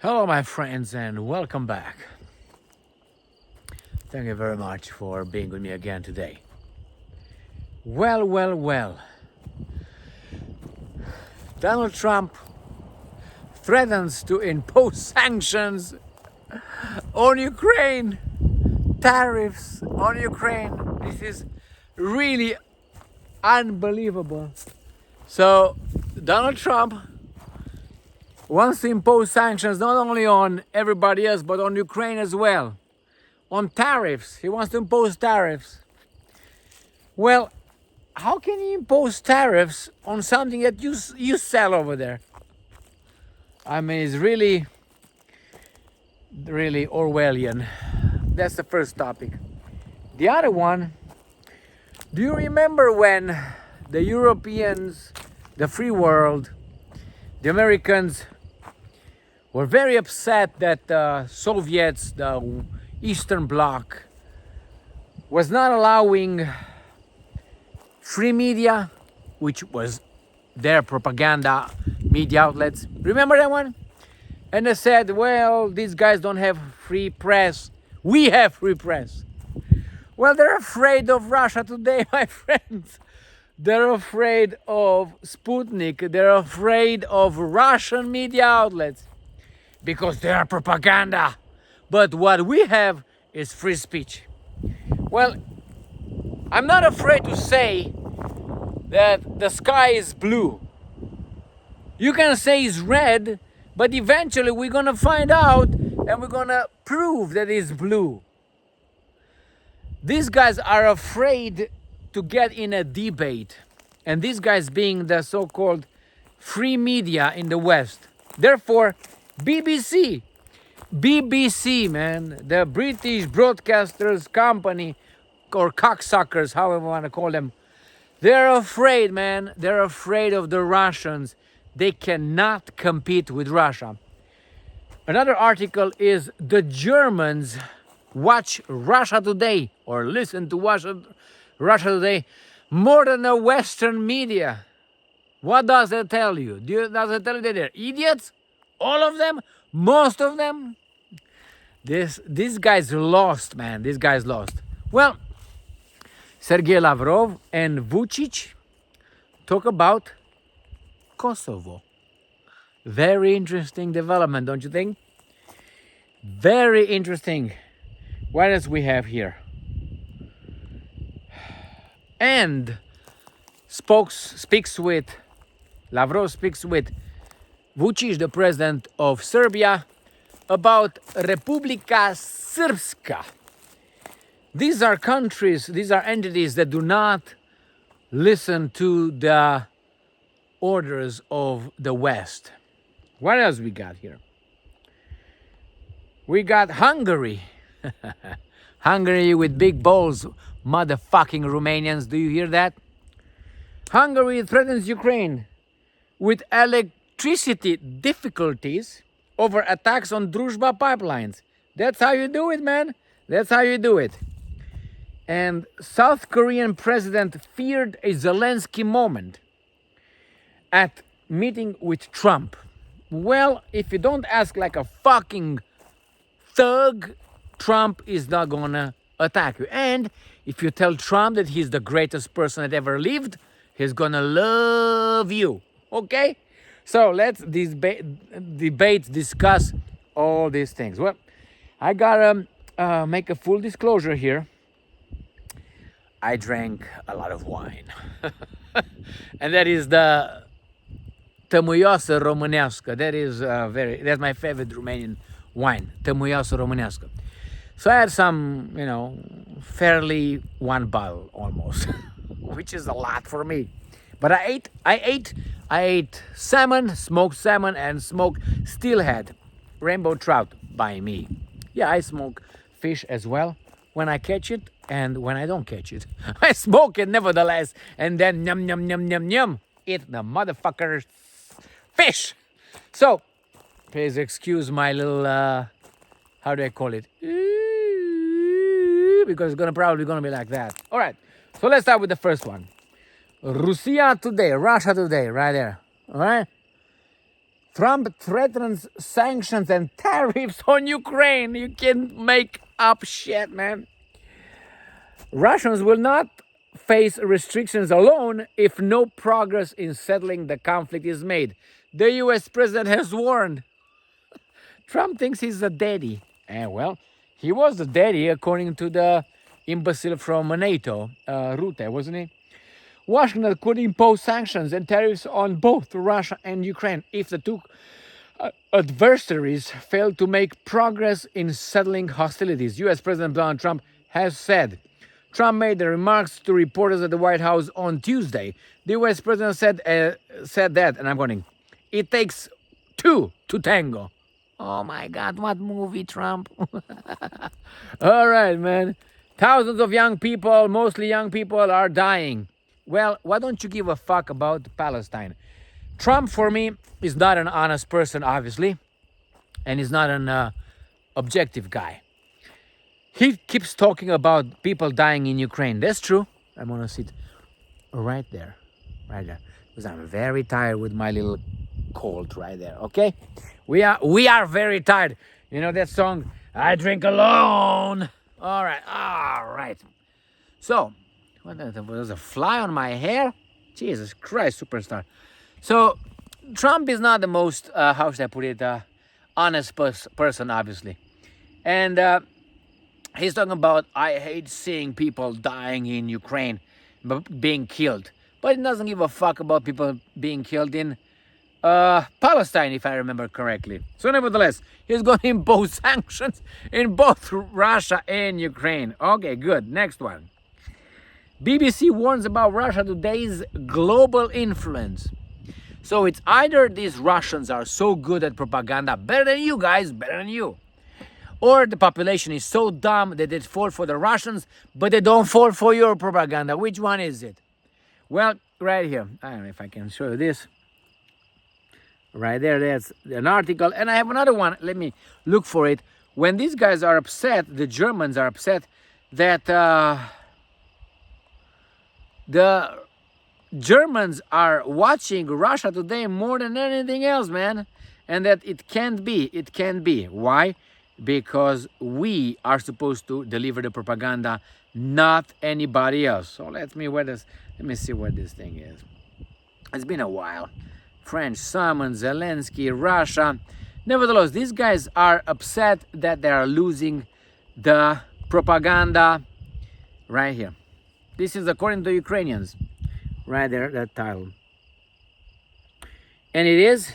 Hello, my friends, and welcome back. Thank you very much for being with me again today. Well. Donald Trump threatens to impose sanctions on Ukraine, tariffs on Ukraine. This is really unbelievable. So, Donald Trump wants to impose sanctions not only on everybody else, but on Ukraine as well. On tariffs. He wants to impose tariffs. Well, how can you impose tariffs on something that you sell over there? I mean, it's really Orwellian. That's the first topic. The other one, do you remember when the Europeans, the free world, the Americans were very upset that the Soviets, the Eastern Bloc, was not allowing free media, which was their propaganda media outlets. Remember that one? And they said, well, these guys don't have free press. We have free press. Well, they're afraid of Russia today, my friends. They're afraid of Sputnik. They're afraid of Russian media outlets because they are propaganda. But what we have is free speech. Well, I'm not afraid to say that the sky is blue. You can say it's red, but eventually we're gonna find out and we're gonna prove that it's blue. These guys are afraid to get in a debate, and these guys being the so-called free media in the West. Therefore, BBC, man, the British Broadcasters Company, or cocksuckers, however you want to call them, they're afraid, man. They're afraid of the Russians. They cannot compete with Russia. Another article is the Germans watch Russia Today or listen to Russia Today more than the Western media. What does that tell you? Does it tell you that they're idiots? All of them? Most of them? This guy's lost, man. This guy's lost. Well, Sergei Lavrov and Vucic talk about Kosovo. Very interesting development, don't you think? Very interesting. What else we have here? And Lavrov speaks with Vucic, the president of Serbia, about Republika Srpska. These are countries, these are entities that do not listen to the orders of the West. What else we got here? We got Hungary. Hungary with big balls, motherfucking Romanians. Do you hear that? Hungary threatens Ukraine with electricity difficulties over attacks on Druzhba pipelines. That's how you do it, man. That's how you do it. And South Korean president feared a Zelensky moment at meeting with Trump. Well, if you don't ask like a fucking thug, Trump is not gonna attack you. And if you tell Trump that he's the greatest person that ever lived, he's gonna love you. Okay? So let's discuss all these things. Well, I gotta make a full disclosure here. I drank a lot of wine. And that is the Tămâioasă Românească. That's my favorite Romanian wine, Tămâioasă Românească. So I had some, fairly one bottle almost, which is a lot for me. But I ate salmon, smoked salmon, and smoked steelhead, rainbow trout by me. Yeah, I smoke fish as well when I catch it and when I don't catch it. I smoke it nevertheless, and then yum, eat the motherfucker's fish. So, please excuse my little, how do I call it? Because it's probably gonna be like that. All right, so let's start with the first one. Russia Today, right there. All right. Trump threatens sanctions and tariffs on Ukraine. You can't make up shit, man. Russians will not face restrictions alone if no progress in settling the conflict is made. The US president has warned. Trump thinks he's a daddy. And well, he was the daddy according to the imbecile from NATO, Rutte, wasn't he? Washington could impose sanctions and tariffs on both Russia and Ukraine if the two adversaries fail to make progress in settling hostilities, US President Donald Trump has said. Trump made the remarks to reporters at the White House on Tuesday. The US President said that, and I'm quoting, "It takes two to tango." Oh my God, what movie, Trump? All right, man. Thousands of young people, mostly young people, are dying. Well, why don't you give a fuck about Palestine? Trump, for me, is not an honest person, obviously, and he's not an objective guy. He keeps talking about people dying in Ukraine. That's true. I'm going to sit right there, because I'm very tired with my little cold right there, okay? We are very tired. You know that song, I Drink Alone? All right. So, there's a fly on my hair? Jesus Christ, superstar. So, Trump is not the most, how should I put it, honest person, obviously. And he's talking about, I hate seeing people dying in Ukraine, being killed. But he doesn't give a fuck about people being killed in Palestine, if I remember correctly. So nevertheless, he's going to impose sanctions in both Russia and Ukraine. Okay, good. Next one. BBC warns about Russia Today's global influence. So it's either these Russians are so good at propaganda, better than you guys, better than you, or the population is so dumb that they fall for the Russians, but they don't fall for your propaganda. Which one is it? Well, right here. I don't know if I can show you this. Right there, that's an article. And I have another one. Let me look for it. When these guys are upset, the Germans are upset that the Germans are watching Russia Today more than anything else, man. And that it can't be. It can't be. Why? Because we are supposed to deliver the propaganda, not anybody else. So let me see what this thing is. It's been a while. French, Simon, Zelensky, Russia. Nevertheless, these guys are upset that they are losing the propaganda right here. This is according to Ukrainians. Right there, that title. And it is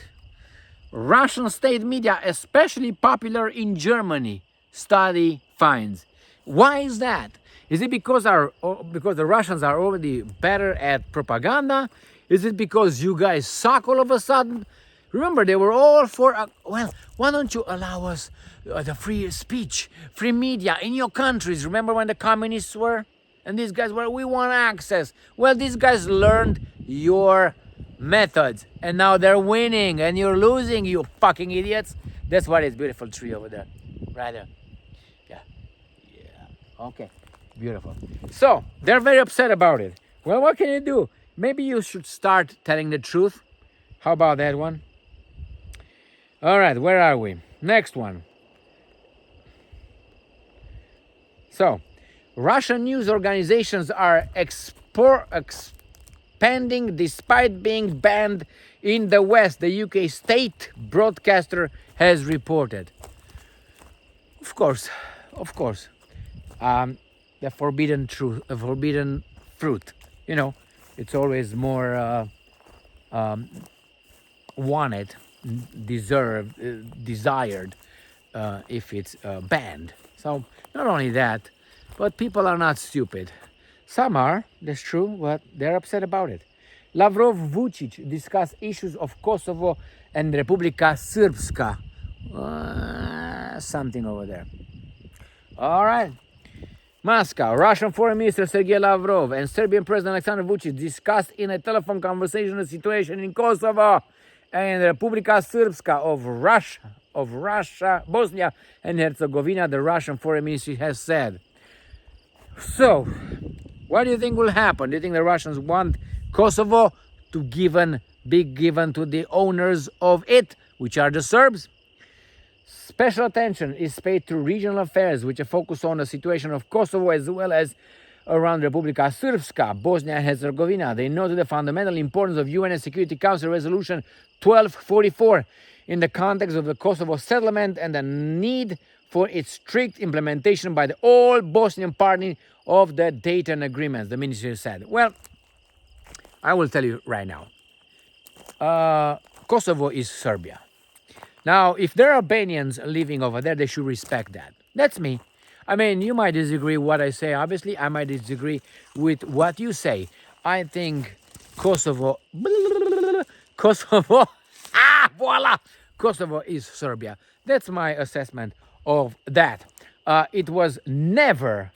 Russian state media, especially popular in Germany, study finds. Why is that? Is it because the Russians are already better at propaganda? Is it because you guys suck all of a sudden? Remember, they were all for, well, why don't you allow us the free speech, free media in your countries? Remember when the communists were? And these guys were, we want access. Well, these guys learned your methods, and now they're winning, and you're losing, you fucking idiots. That's why it's beautiful tree over there. Right there. Yeah. Okay. Beautiful. So, they're very upset about it. Well, what can you do? Maybe you should start telling the truth. How about that one? All right, where are we? Next one. So, Russian news organizations are expanding despite being banned in the West, the UK state broadcaster has reported. Of course. The forbidden fruit. You know, it's always more wanted, desired if it's banned. So not only that, but people are not stupid. Some are, that's true, but they're upset about it. Lavrov, Vucic discuss issues of Kosovo and Republika Srpska. Something over there. All right. Moscow. Russian Foreign Minister Sergei Lavrov and Serbian President Alexander Vucic discussed in a telephone conversation the situation in Kosovo and Republika Srpska of Russia, Bosnia and Herzegovina, the Russian Foreign Ministry has said. So, what do you think will happen? Do you think the Russians want Kosovo to be given to the owners of it, which are the Serbs. Special attention is paid to regional affairs, which are focused on the situation of Kosovo as well as around Republika Srpska, Bosnia and Herzegovina. They noted the fundamental importance of UN Security Council Resolution 1244 in the context of the Kosovo settlement and the need for its strict implementation by the all Bosnian parties of the Dayton agreements, the ministry said. Well, I will tell you right now. Kosovo is Serbia. Now, if there are Albanians living over there, they should respect that. That's me. I mean, you might disagree with what I say. Obviously, I might disagree with what you say. I think Kosovo, voila, Kosovo is Serbia. That's my assessment of that. It was never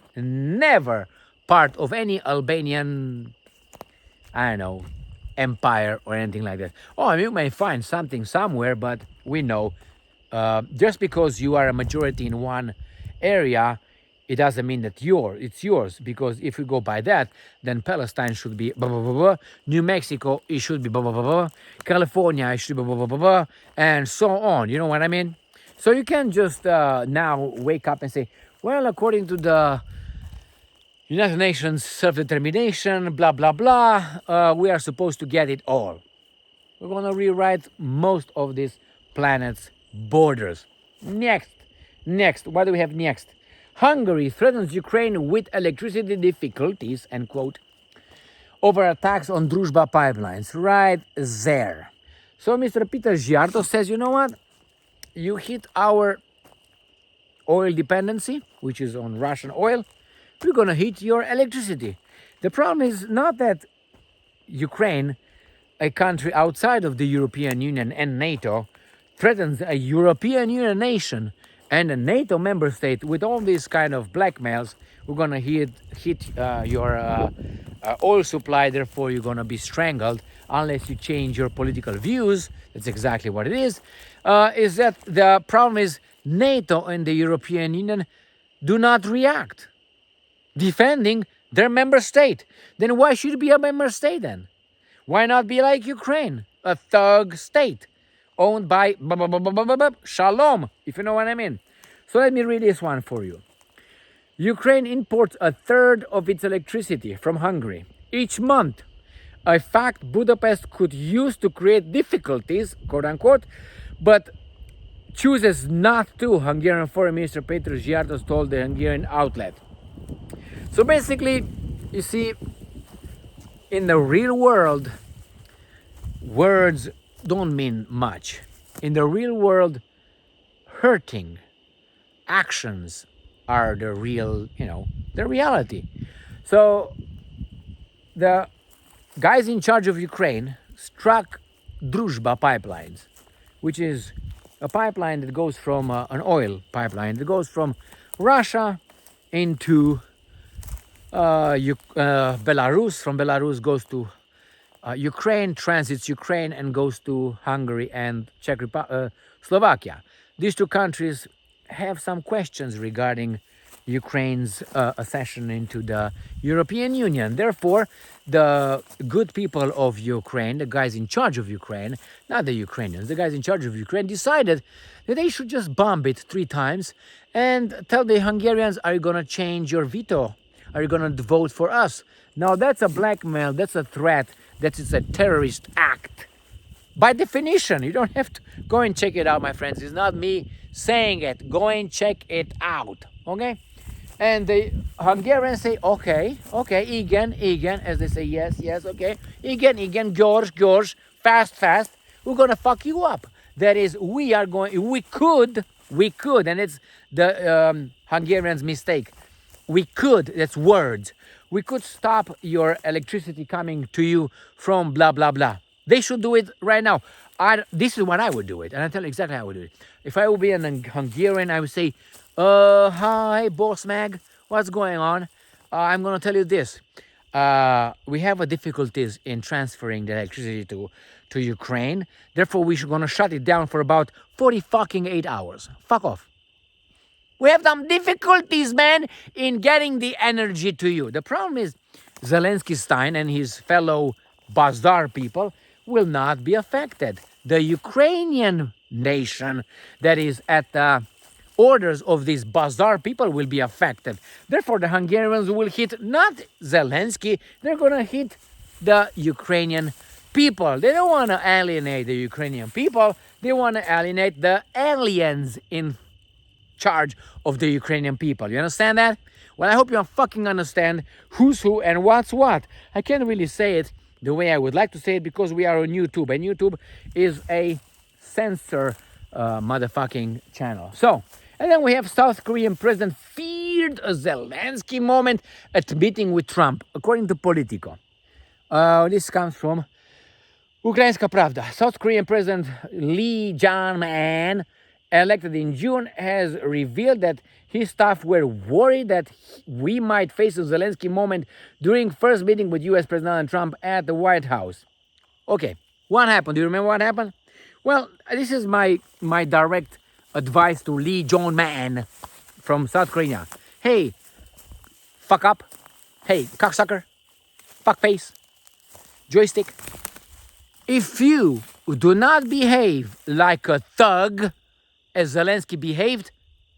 part of any Albanian, I don't know, empire or anything like that. Oh, you may find something somewhere, but we know just because you are a majority in one area, it doesn't mean that it's yours. Because if we go by that, then Palestine should be blah, blah, blah, blah. New Mexico, it should be blah, blah, blah, blah. California, it should be blah, blah, blah, blah, and so on. You know what I mean? So you can't just now wake up and say, well, according to the United Nations self-determination, blah, blah, blah, we are supposed to get it all. We're going to rewrite most of this planet's borders. Next, what do we have next? Hungary threatens Ukraine with electricity difficulties, end quote, over attacks on Druzhba pipelines. Right there. So Mr. Peter Giarto says, you know what? You hit our oil dependency, which is on Russian oil. We're going to hit your electricity. The problem is not that Ukraine, a country outside of the European Union and NATO, threatens a European Union nation and a NATO member state with all these kind of blackmails. We're going to hit your oil supply, therefore you're going to be strangled unless you change your political views. That's exactly what it is. Is that the problem is NATO and the European Union do not react, defending their member state. Then why should it be a member state then? Why not be like Ukraine, a thug state owned by Shalom, if you know what I mean? So let me read this one for you. Ukraine imports a third of its electricity from Hungary each month, a fact Budapest could use to create difficulties, quote unquote, but chooses not to, Hungarian Foreign Minister Peter Giartos told the Hungarian outlet. So basically, you see, in the real world, words don't mean much. In the real world, hurting actions are the real, the reality. So the guys in charge of Ukraine struck Druzhba pipelines, which is a pipeline that goes from an oil pipeline that goes from Russia into Belarus. From Belarus goes to Ukraine, transits Ukraine and goes to Hungary and Slovakia. These two countries have some questions regarding Ukraine's accession into the European Union. Therefore, the good people of Ukraine, the guys in charge of Ukraine, not the Ukrainians, the guys in charge of Ukraine decided that they should just bomb it 3 times and tell the Hungarians, are you going to change your veto? Are you going to vote for us? Now, that's a blackmail, that's a threat, that is a terrorist act. By definition, you don't have to go and check it out, my friends. It's not me saying it. Go and check it out, okay? And the Hungarians say, okay, igen, as they say, yes, okay. Igen, George, fast. We're going to fuck you up. That is, we could, and it's the Hungarians' mistake. We could, that's words. We could stop your electricity coming to you from blah, blah, blah. They should do it right now. This is what I would do it. And I'll tell you exactly how I would do it. If I would be an Hungarian, I would say, hi, Boss Mag. What's going on? I'm going to tell you this. We have difficulties in transferring the electricity to Ukraine. Therefore, we're going to shut it down for about 48 hours. Fuck off. We have some difficulties, man, in getting the energy to you. The problem is Zelensky Stein and his fellow Bazdar people will not be affected. the Ukrainian nation that is at the orders of these bazaar people will be affected. Therefore, the Hungarians will hit not Zelensky, they're going to hit the Ukrainian people. They don't want to alienate the Ukrainian people, they want to alienate the aliens in charge of the Ukrainian people. You understand that? Well, I hope you fucking understand who's who and what's what. I can't really say it the way I would like to say it because we are on YouTube, and YouTube is a censor motherfucking channel. So, and then we have South Korean president feared a Zelensky moment at meeting with Trump, according to Politico. This comes from Ukrainska Pravda. South Korean President Lee Jae-man, elected in June, has revealed that his staff were worried that we might face a Zelensky moment during first meeting with U.S. President Donald Trump at the White House. Okay, what happened? Do you remember what happened? Well, this is my direct advice to Lee Jae-man from South Korea. Hey, fuck up. Hey, cocksucker. Fuckface. Joystick. If you do not behave like a thug, as Zelensky behaved,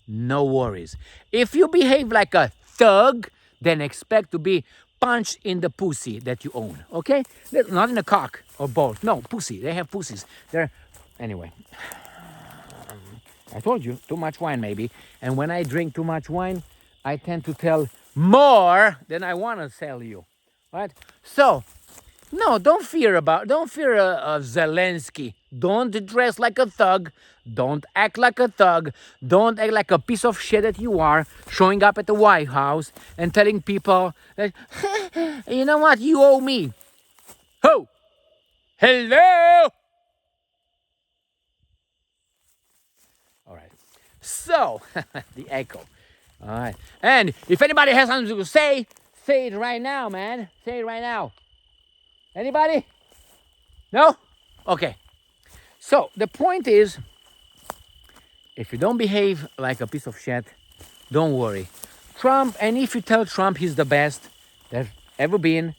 no worries. If you behave like a thug, then expect to be punched in the pussy that you own, okay? Not in the cock or both. No, pussy. They have pussies. Anyway. I told you, too much wine maybe. And when I drink too much wine, I tend to tell more than I want to tell you, right? So, no, don't fear Zelensky. Don't dress like a thug. Don't act like a thug. Don't act like a piece of shit that you are, showing up at the White House and telling people that, you know what, you owe me. Ho! Hello! All right. So, the echo. All right. And if anybody has something to say it right now, man. Say it right now. Anybody? No? Okay. So, the point is, if you don't behave like a piece of shit, don't worry. Trump, and if you tell Trump he's the best there's ever been,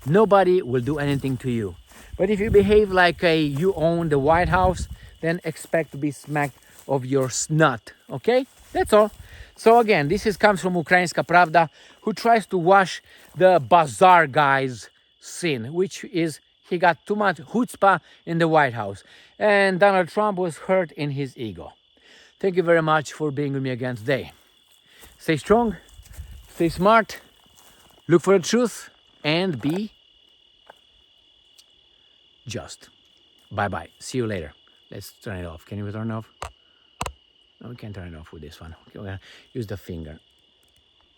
nobody will do anything to you. But if you behave like you own the White House, then expect to be smacked of your snot. Okay? That's all. So again, comes from Ukrainska Pravda, who tries to wash the bazaar guy's sin, which is he got too much chutzpah in the White House. And Donald Trump was hurt in his ego. Thank you very much for being with me again today. Stay strong, stay smart, look for the truth, and be just. Bye-bye. See you later. Let's turn it off. Can you turn it off? No, we can't turn it off with this one. Okay, we're gonna use the finger.